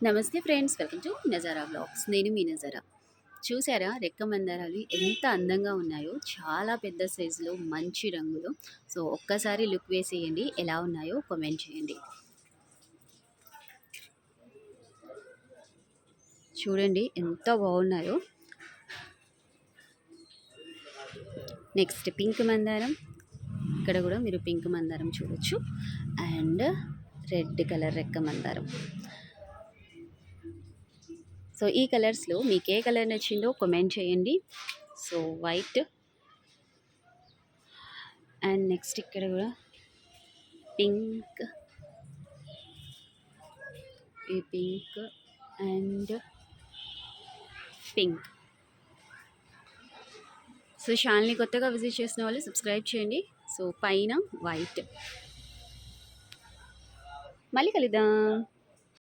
నమస్తే friends, welcome to Nazara blogs. నేను మీ నజారా. చూసారా రెక్క మందారాలు ఎంత అందంగా ఉన్నాయో, చాలా పెద్ద సైజులో మంచి రంగులో. సో ఒక్కసారి లుక్ వేసేయండి, ఎలా ఉన్నాయో కామెంట్ చేయండి. చూడండి ఎంత బాగున్నాయో. నెక్స్ట్ పింక్ మందారం, ఇక్కడ కూడా మీరు పింక్ మందారం చూడొచ్చు. అండ్ రెడ్ కలర్ రెక్క మందారం. సో ఈ కలర్స్లో మీకు ఏ కలర్ నచ్చిందో కామెంట్ చేయండి. సో వైట్ అండ్ నెక్స్ట్ ఇక్కడ కూడా పింక్, ఈ పింక్ అండ్ పింక్. సో ఛానల్ని కొత్తగా విజిట్ చేసిన వాళ్ళు సబ్స్క్రైబ్ చేయండి. సో పైన వైట్. మళ్ళీ కలుద్దాం.